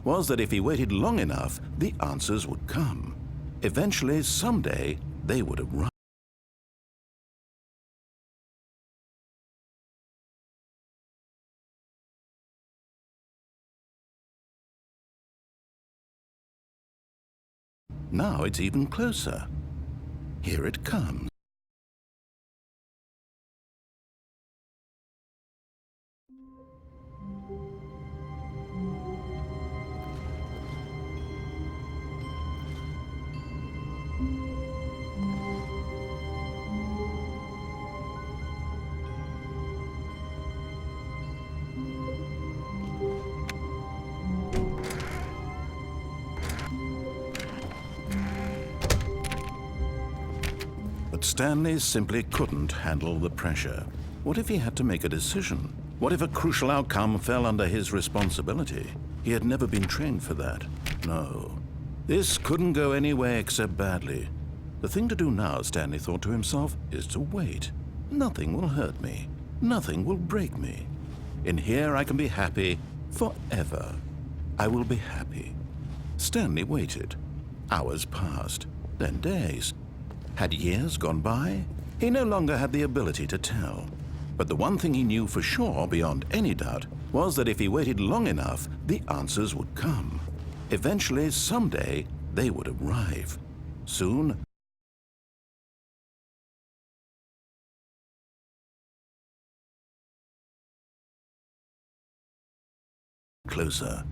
was that if he waited long enough, the answers would come. Eventually, someday, they would arrive. Now it's even closer. Here it comes. But Stanley simply couldn't handle the pressure. What if he had to make a decision? What if a crucial outcome fell under his responsibility? He had never been trained for that. No. This couldn't go any way except badly. The thing to do now, Stanley thought to himself, is to wait. Nothing will hurt me. Nothing will break me. In here I can be happy forever. I will be happy. Stanley waited. Hours passed, then days. Had years gone by? He no longer had the ability to tell. But the one thing he knew for sure, beyond any doubt, was that if he waited long enough, the answers would come. Eventually, someday, they would arrive. Soon, closer.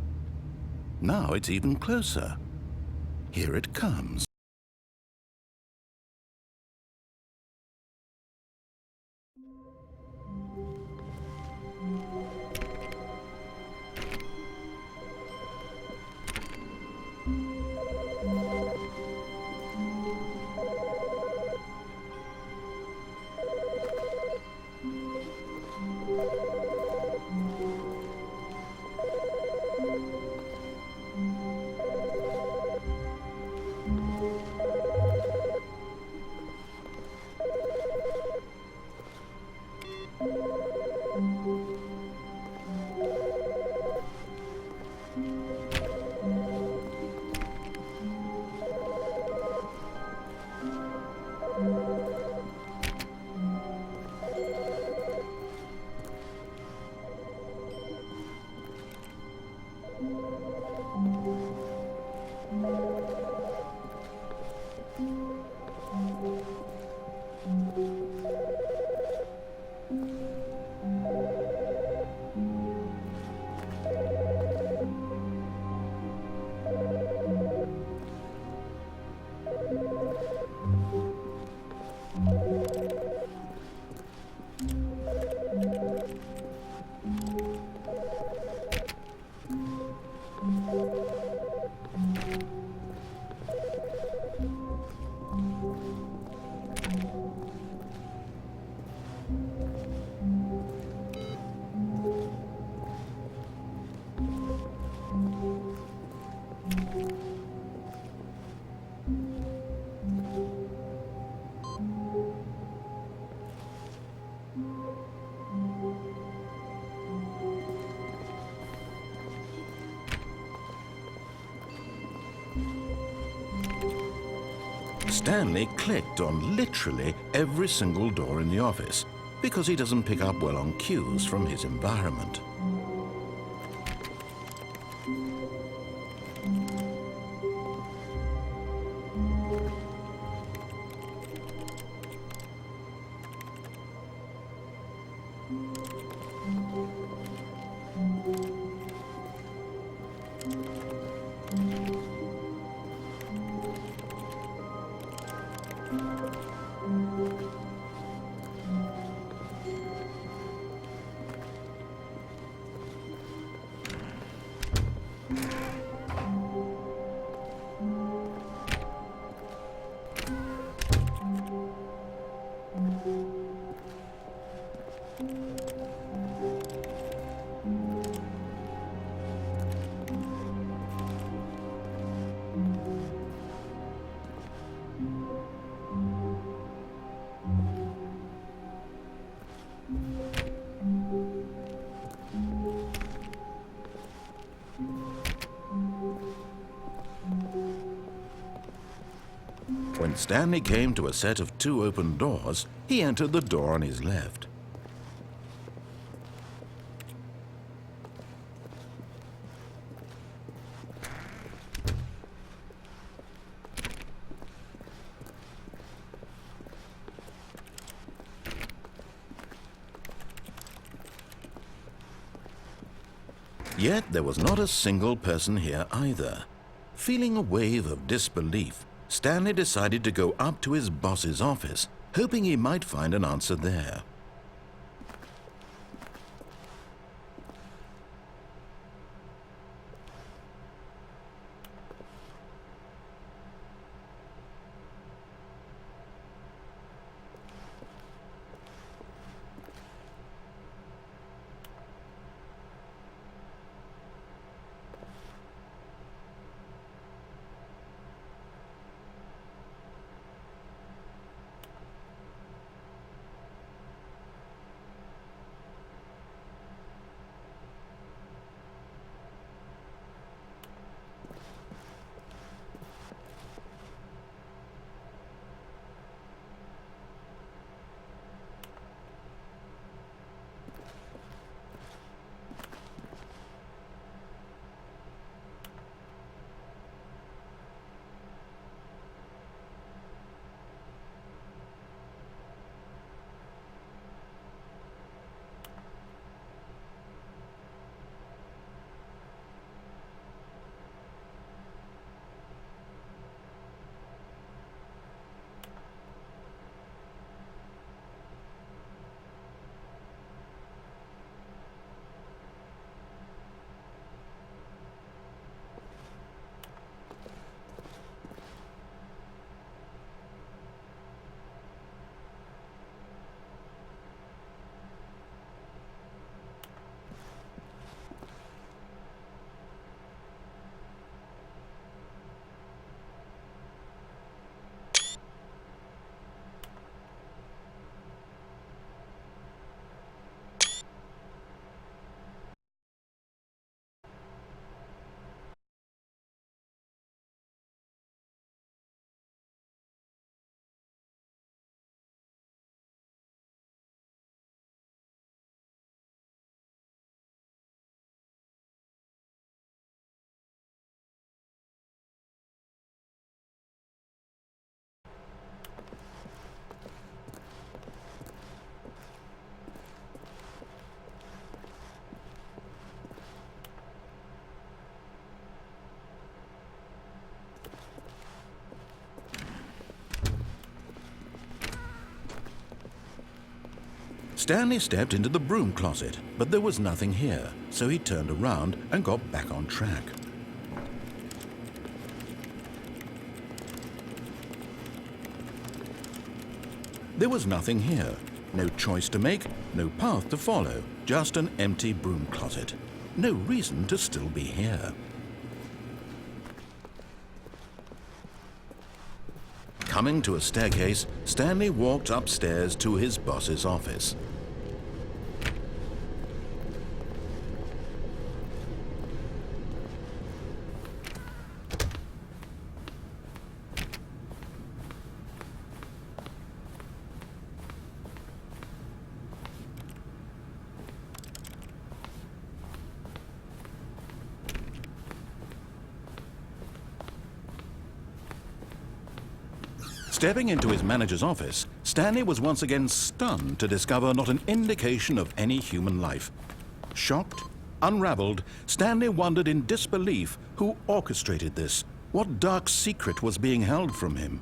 Now it's even closer. Here it comes. Stanley clicked on literally every single door in the office because he doesn't pick up well on cues from his environment. When Stanley came to a set of 2 open doors, he entered the door on his left. Yet there was not a single person here either. Feeling a wave of disbelief, Stanley decided to go up to his boss's office, hoping he might find an answer there. Stanley stepped into the broom closet, but there was nothing here, so he turned around and got back on track. There was nothing here. No choice to make, no path to follow, just an empty broom closet. No reason to still be here. Coming to a staircase, Stanley walked upstairs to his boss's office. Stepping into his manager's office, Stanley was once again stunned to discover not an indication of any human life. Shocked, unraveled, Stanley wondered in disbelief who orchestrated this. What dark secret was being held from him?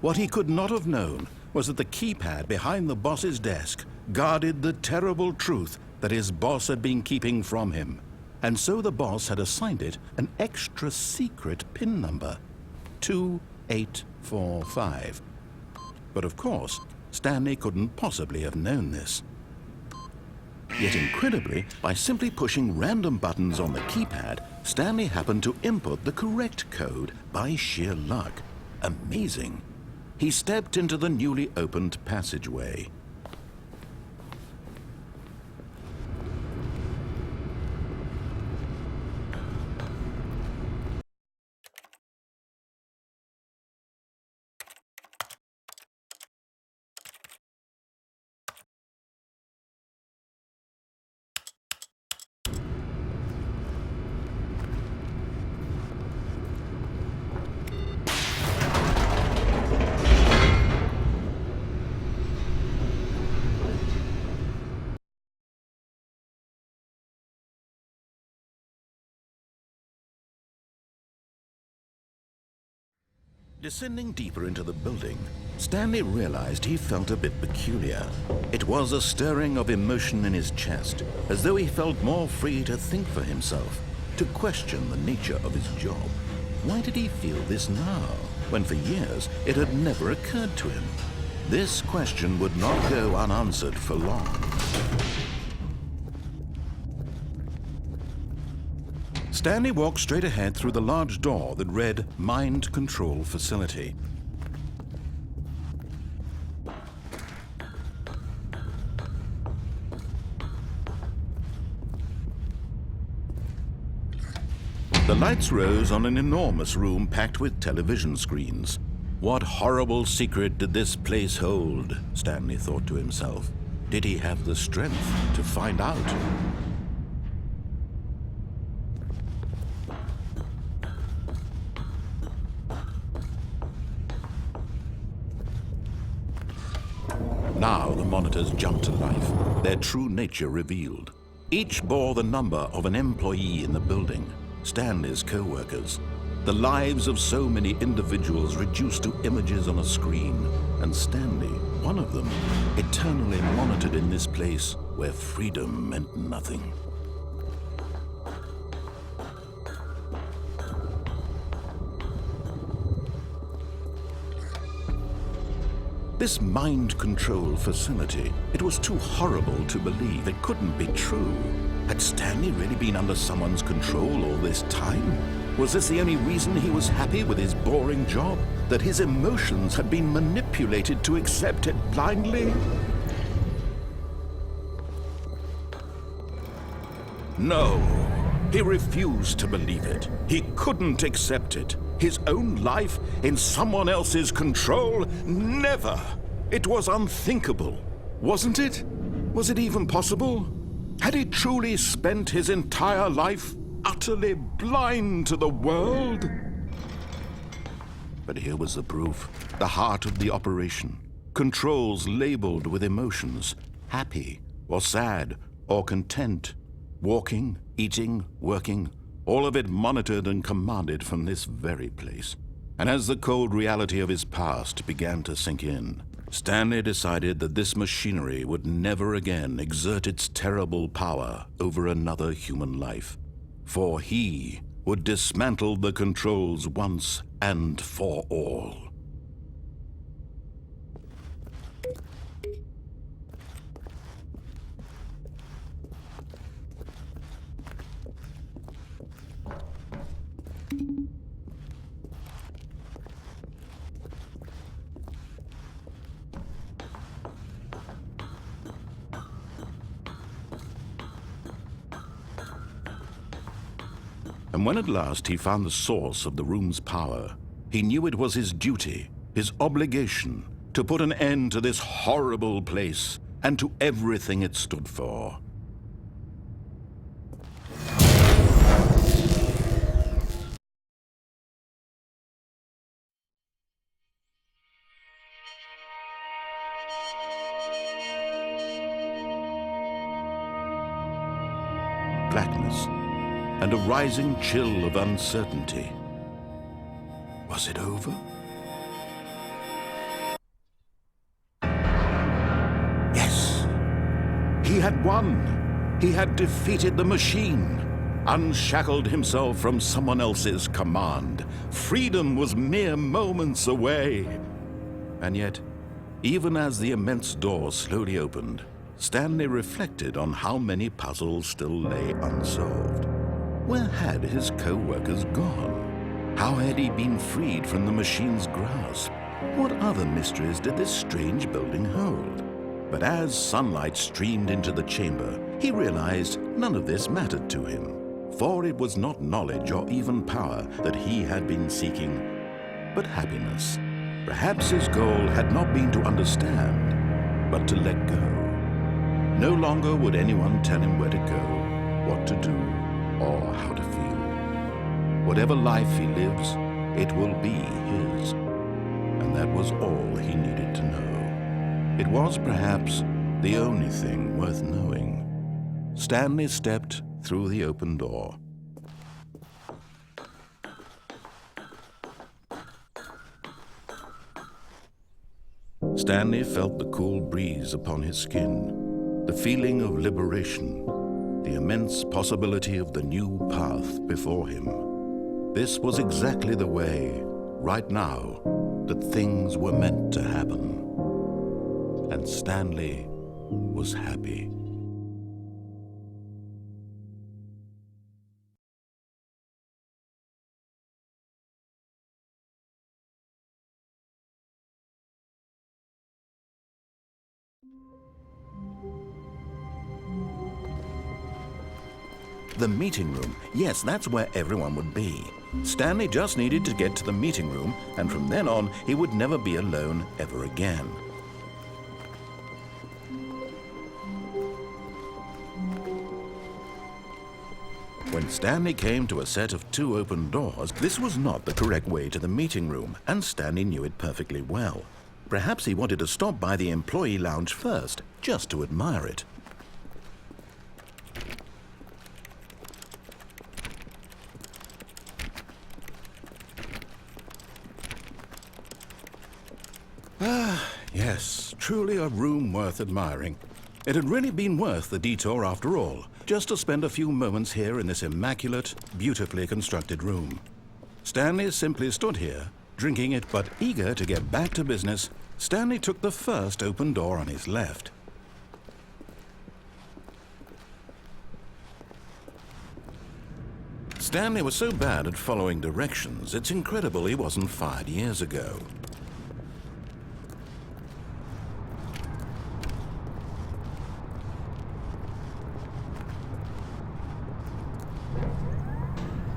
What he could not have known was that the keypad behind the boss's desk guarded the terrible truth that his boss had been keeping from him. And so the boss had assigned it an extra secret PIN number, 2845. But of course, Stanley couldn't possibly have known this. Yet incredibly, by simply pushing random buttons on the keypad, Stanley happened to input the correct code by sheer luck. Amazing. He stepped into the newly opened passageway. Descending deeper into the building, Stanley realized he felt a bit peculiar. It was a stirring of emotion in his chest, as though he felt more free to think for himself, to question the nature of his job. Why did he feel this now, when for years it had never occurred to him? This question would not go unanswered for long. Stanley walked straight ahead through the large door that read Mind Control Facility. The lights rose on an enormous room packed with television screens. What horrible secret did this place hold? Stanley thought to himself. Did he have the strength to find out? Now the monitors jumped to life, their true nature revealed. Each bore the number of an employee in the building, Stanley's co-workers. The lives of so many individuals reduced to images on a screen, and Stanley, one of them, eternally monitored in this place where freedom meant nothing. This mind control facility, it was too horrible to believe. It couldn't be true. Had Stanley really been under someone's control all this time? Was this the only reason he was happy with his boring job? That his emotions had been manipulated to accept it blindly? No, he refused to believe it. He couldn't accept it. His own life in someone else's control? Never! It was unthinkable, wasn't it? Was it even possible? Had he truly spent his entire life utterly blind to the world? But here was the proof, the heart of the operation. Controls labeled with emotions, happy or sad or content, walking, eating, working, all of it monitored and commanded from this very place. And as the cold reality of his past began to sink in, Stanley decided that this machinery would never again exert its terrible power over another human life. For he would dismantle the controls once and for all. And when at last he found the source of the room's power, he knew it was his duty, his obligation, to put an end to this horrible place and to everything it stood for. Blackness and a rising chill of uncertainty. Was it over? Yes! He had won! He had defeated the machine, unshackled himself from someone else's command. Freedom was mere moments away. And yet, even as the immense door slowly opened, Stanley reflected on how many puzzles still lay unsolved. Where had his co-workers gone? How had he been freed from the machine's grasp? What other mysteries did this strange building hold? But as sunlight streamed into the chamber, he realized none of this mattered to him, for it was not knowledge or even power that he had been seeking, but happiness. Perhaps his goal had not been to understand, but to let go. No longer would anyone tell him where to go, what to do, or how to feel. Whatever life he lives, it will be his. And that was all he needed to know. It was perhaps the only thing worth knowing. Stanley stepped through the open door. Stanley felt the cool breeze upon his skin, the feeling of liberation, the immense possibility of the new path before him. This was exactly the way, right now, that things were meant to happen. And Stanley was happy. The meeting room. Yes, that's where everyone would be. Stanley just needed to get to the meeting room, and from then on, he would never be alone ever again. When Stanley came to a set of 2 open doors, this was not the correct way to the meeting room, and Stanley knew it perfectly well. Perhaps he wanted to stop by the employee lounge first, just to admire it. Yes, truly a room worth admiring. It had really been worth the detour after all, just to spend a few moments here in this immaculate, beautifully constructed room. Stanley simply stood here, drinking it, but eager to get back to business. Stanley took the first open door on his left. Stanley was so bad at following directions, it's incredible he wasn't fired years ago.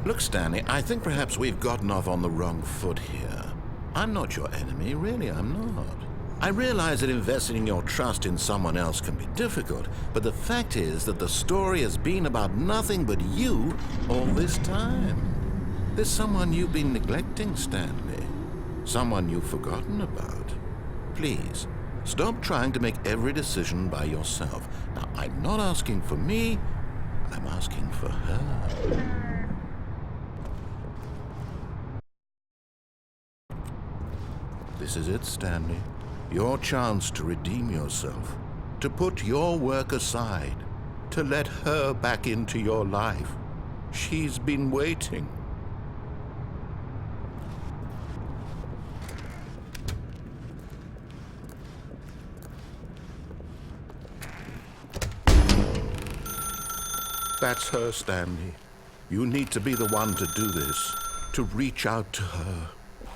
Look, Stanley, I think perhaps we've gotten off on the wrong foot here. I'm not your enemy, really, I'm not. I realize that investing your trust in someone else can be difficult, but the fact is that the story has been about nothing but you all this time. There's someone you've been neglecting, Stanley. Someone you've forgotten about. Please, stop trying to make every decision by yourself. Now, I'm not asking for me, I'm asking for her. This is it, Stanley. Your chance to redeem yourself, to put your work aside, to let her back into your life. She's been waiting. That's her, Stanley. You need to be the one to do this, to reach out to her.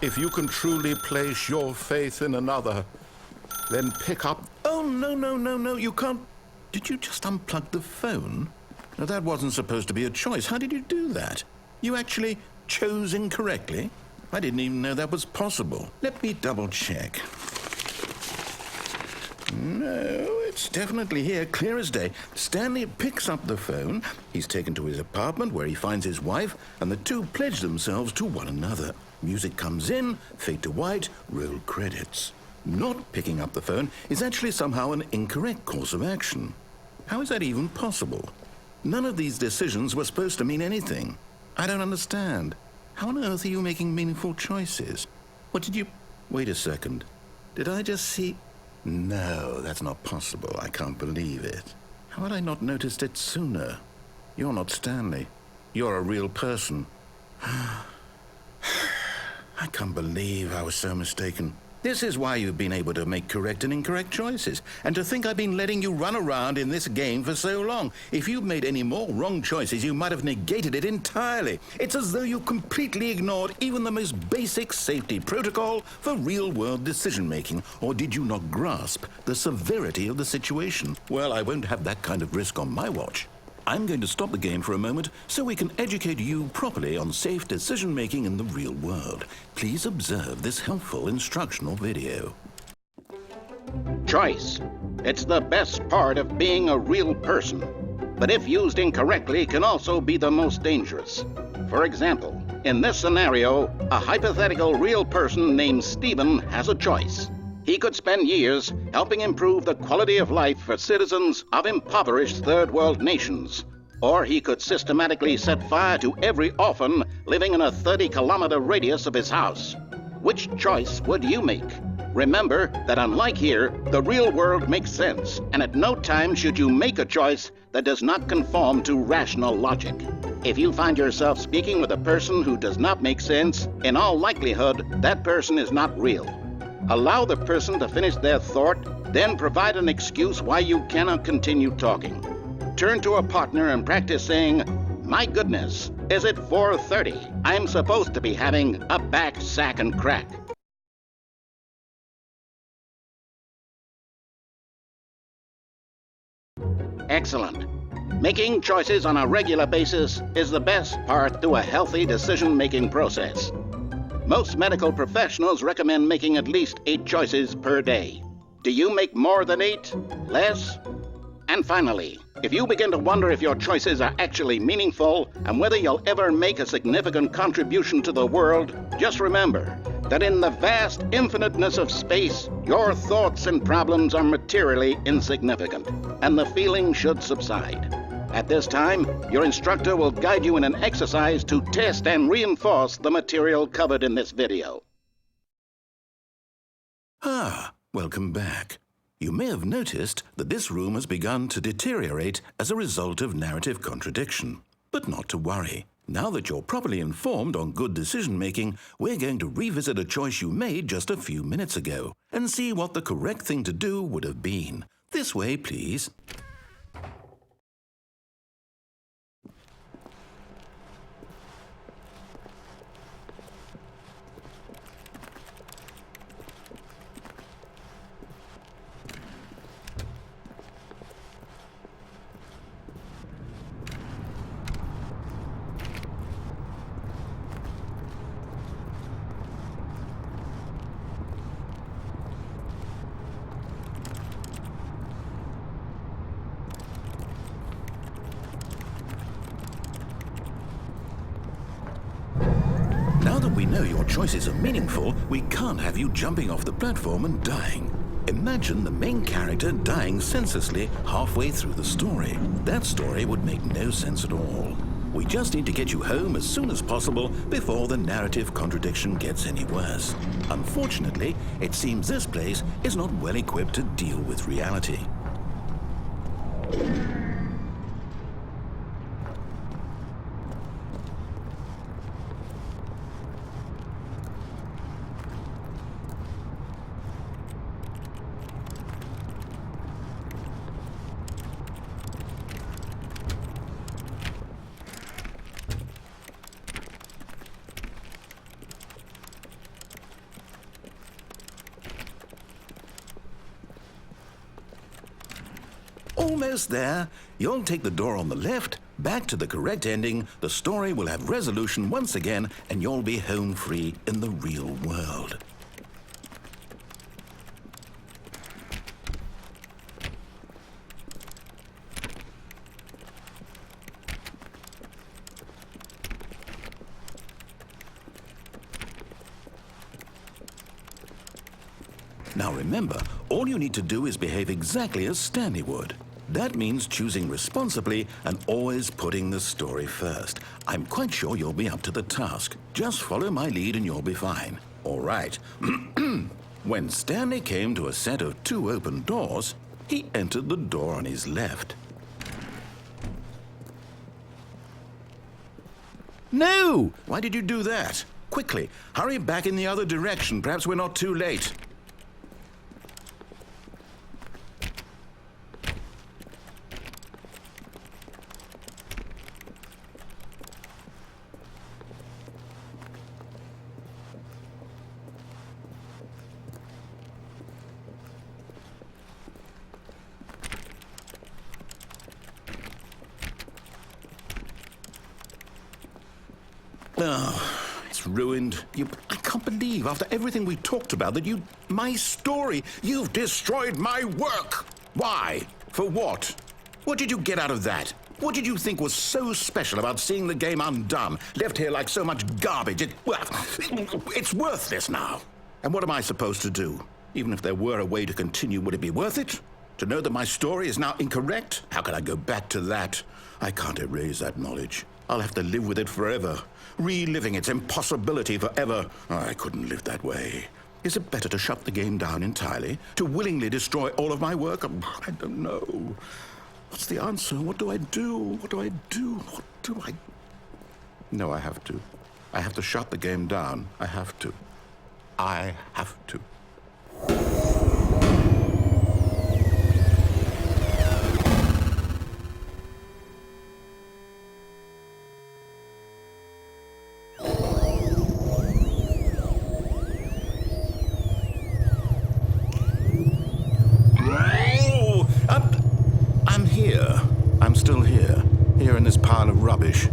If you can truly place your faith in another, then pick up... Oh, no, you can't... Did you just unplug the phone? Now, that wasn't supposed to be a choice. How did you do that? You actually chose incorrectly? I didn't even know that was possible. Let me double-check. No, it's definitely here, clear as day. Stanley picks up the phone. He's taken to his apartment where he finds his wife, and the two pledge themselves to one another. Music comes in, fade to white, roll credits. Not picking up the phone is actually somehow an incorrect course of action. How is that even possible? None of these decisions were supposed to mean anything. I don't understand. How on earth are you making meaningful choices? What did you... Wait a second. Did I just see... No, that's not possible. I can't believe it. How had I not noticed it sooner? You're not Stanley. You're a real person. I can't believe I was so mistaken. This is why you've been able to make correct and incorrect choices. And to think I've been letting you run around in this game for so long. If you'd made any more wrong choices, you might have negated it entirely. It's as though you completely ignored even the most basic safety protocol for real-world decision-making. Or did you not grasp the severity of the situation? Well, I won't have that kind of risk on my watch. I'm going to stop the game for a moment so we can educate you properly on safe decision-making in the real world. Please observe this helpful instructional video. Choice. It's the best part of being a real person. But if used incorrectly, can also be the most dangerous. For example, in this scenario, a hypothetical real person named Stephen has a choice. He could spend years helping improve the quality of life for citizens of impoverished third world nations. Or he could systematically set fire to every orphan living in a 30-kilometer radius of his house. Which choice would you make? Remember that unlike here, the real world makes sense, and at no time should you make a choice that does not conform to rational logic. If you find yourself speaking with a person who does not make sense, in all likelihood, that person is not real. Allow the person to finish their thought, then provide an excuse why you cannot continue talking. Turn to a partner and practice saying, "My goodness, is it 4:30? I'm supposed to be having a back, sack, and crack." Excellent. Making choices on a regular basis is the best part to a healthy decision-making process. Most medical professionals recommend making at least 8 choices per day. Do you make more than 8? Less? And finally, if you begin to wonder if your choices are actually meaningful and whether you'll ever make a significant contribution to the world, just remember that in the vast infiniteness of space, your thoughts and problems are materially insignificant, and the feeling should subside. At this time, your instructor will guide you in an exercise to test and reinforce the material covered in this video. Welcome back. You may have noticed that this room has begun to deteriorate as a result of narrative contradiction. But not to worry. Now that you're properly informed on good decision-making, we're going to revisit a choice you made just a few minutes ago and see what the correct thing to do would have been. This way, please. Now that we know your choices are meaningful, we can't have you jumping off the platform and dying. Imagine the main character dying senselessly halfway through the story. That story would make no sense at all. We just need to get you home as soon as possible before the narrative contradiction gets any worse. Unfortunately, it seems this place is not well equipped to deal with reality. Almost there. You'll take the door on the left, back to the correct ending, the story will have resolution once again, and you'll be home free in the real world. Now remember, all you need to do is behave exactly as Stanley would. That means choosing responsibly and always putting the story first. I'm quite sure you'll be up to the task. Just follow my lead and you'll be fine. All right. When Stanley came to a set of 2 open doors, he entered the door on his left. No! Why did you do that? Quickly, hurry back in the other direction. Perhaps we're not too late. Oh, it's ruined. I can't believe, after everything we talked about, that my story, you've destroyed my work. Why? For what? What did you get out of that? What did you think was so special about seeing the game undone, left here like so much garbage? It's worthless now. And what am I supposed to do? Even if there were a way to continue, would it be worth it? To know that my story is now incorrect? How can I go back to that? I can't erase that knowledge. I'll have to live with it forever, reliving its impossibility forever. I couldn't live that way. Is it better to shut the game down entirely? To willingly destroy all of my work? I don't know. What's the answer? What do I do? What do I do? What do I... No, I have to. I have to shut the game down. I have to. I have to. I'm here. I'm still here. Here in this pile of rubbish.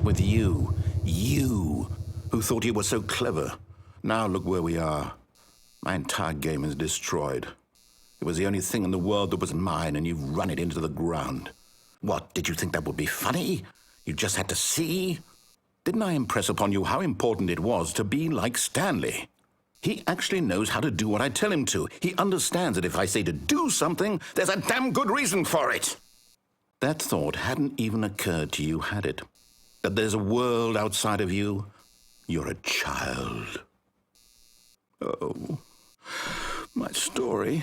With you. You, who thought you were so clever. Now look where we are. My entire game is destroyed. It was the only thing in the world that was mine, and you've run it into the ground. What, did you think that would be funny? You just had to see? Didn't I impress upon you how important it was to be like Stanley? He actually knows how to do what I tell him to. He understands that if I say to do something, there's a damn good reason for it. That thought hadn't even occurred to you, had it? That there's a world outside of you? You're a child. Oh, my story.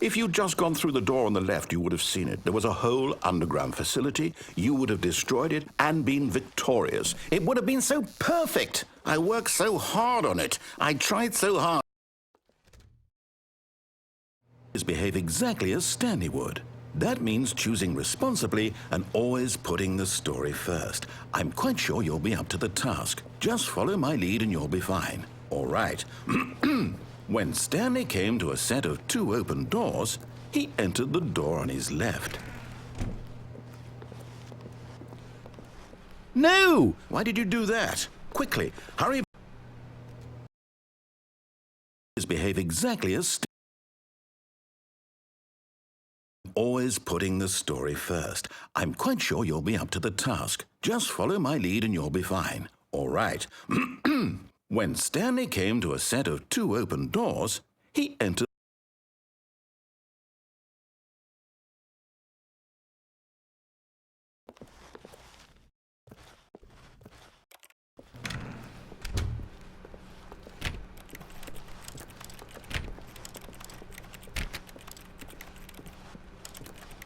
If you'd just gone through the door on the left, you would have seen it. There was a whole underground facility. You would have destroyed it and been victorious. It would have been so perfect. I worked so hard on it. I tried so hard. Behave exactly as Stanley would. That means choosing responsibly and always putting the story first. I'm quite sure you'll be up to the task. Just follow my lead and you'll be fine. All right. When Stanley came to a set of 2 open doors, he entered the door on his left. No! Why did you do that? Quickly, hurry. Behave exactly as Stanley. Always putting the story first. I'm quite sure you'll be up to the task. Just follow my lead and you'll be fine. All right. When Stanley came to a set of 2 open doors, he entered.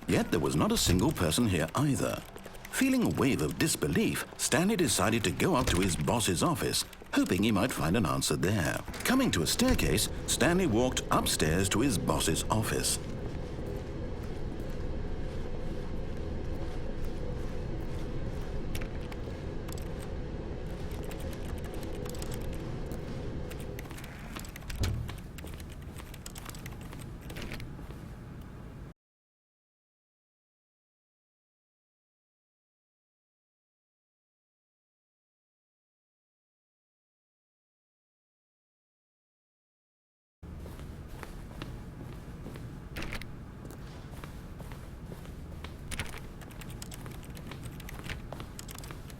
Yet there was not a single person here either. Feeling a wave of disbelief, Stanley decided to go up to his boss's office, hoping he might find an answer there. Coming to a staircase, Stanley walked upstairs to his boss's office.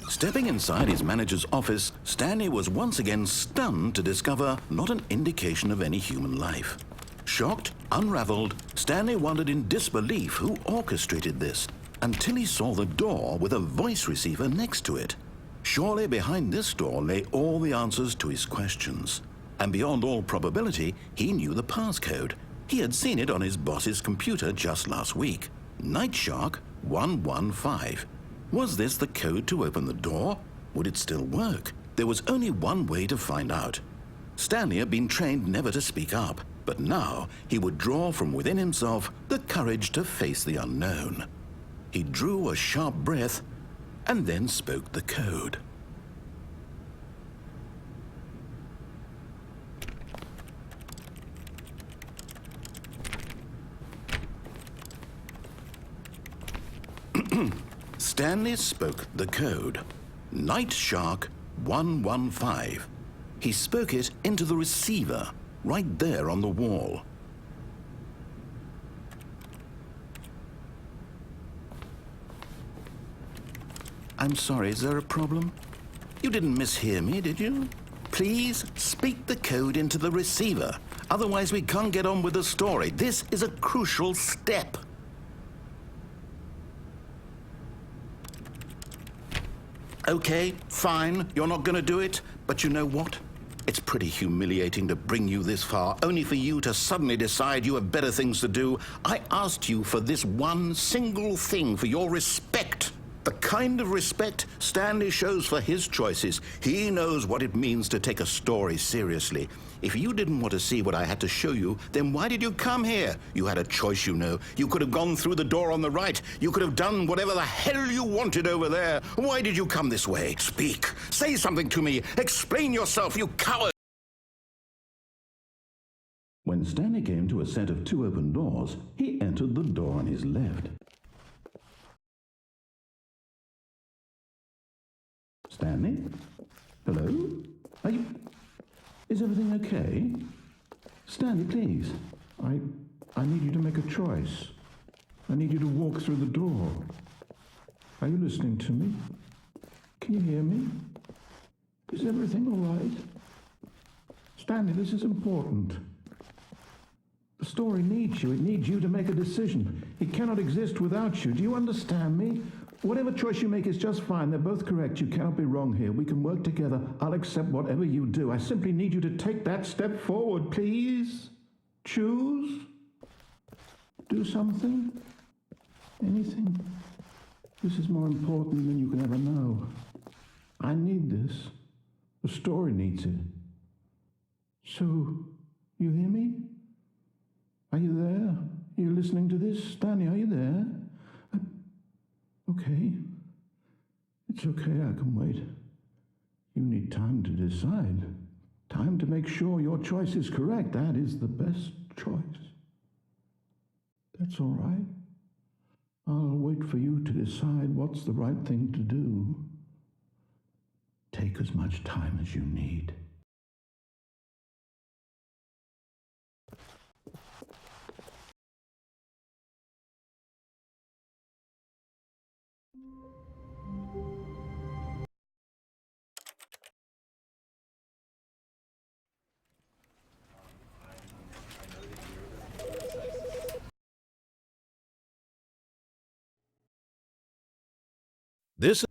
Stepping inside his manager's office, Stanley was once again stunned to discover not an indication of any human life. Shocked, unraveled, Stanley wondered in disbelief who orchestrated this, until he saw the door with a voice receiver next to it. Surely behind this door lay all the answers to his questions. And beyond all probability, he knew the passcode. He had seen it on his boss's computer just last week. Night Shark 115. Was this the code to open the door? Would it still work? There was only one way to find out. Stanley had been trained never to speak up, but now he would draw from within himself the courage to face the unknown. He drew a sharp breath and then spoke the code. Stanley spoke the code. Night Shark 115. He spoke it into the receiver, right there on the wall. I'm sorry, is there a problem? You didn't mishear me, did you? Please speak the code into the receiver. Otherwise we can't get on with the story. This is a crucial step. Okay, fine, you're not going to do it, but you know what? It's pretty humiliating to bring you this far, only for you to suddenly decide you have better things to do. I asked you for this one single thing, for your respect. The kind of respect Stanley shows for his choices. He knows what it means to take a story seriously. If you didn't want to see what I had to show you, then why did you come here? You had a choice, you know. You could have gone through the door on the right. You could have done whatever the hell you wanted over there. Why did you come this way? Speak. Say something to me. Explain yourself, you coward. When Stanley came to a set of 2 open doors, he entered the door on his left. Stanley? Hello? Are you... Is everything okay? Stanley, please. I need you to make a choice. I need you to walk through the door. Are you listening to me? Can you hear me? Is everything all right? Stanley, this is important. The story needs you. It needs you to make a decision. It cannot exist without you. Do you understand me? Whatever choice you make is just fine. They're both correct. You cannot be wrong here. We can work together. I'll accept whatever you do. I simply need you to take that step forward, please. Choose. Do something. Anything. This is more important than you can ever know. I need this. The story needs it. So, you hear me? Are you there? Are you listening to this? Stanley, are you there? Okay. It's okay, I can wait. You need time to decide. Time to make sure your choice is correct. That is the best choice. That's all right. I'll wait for you to decide what's the right thing to do. Take as much time as you need. This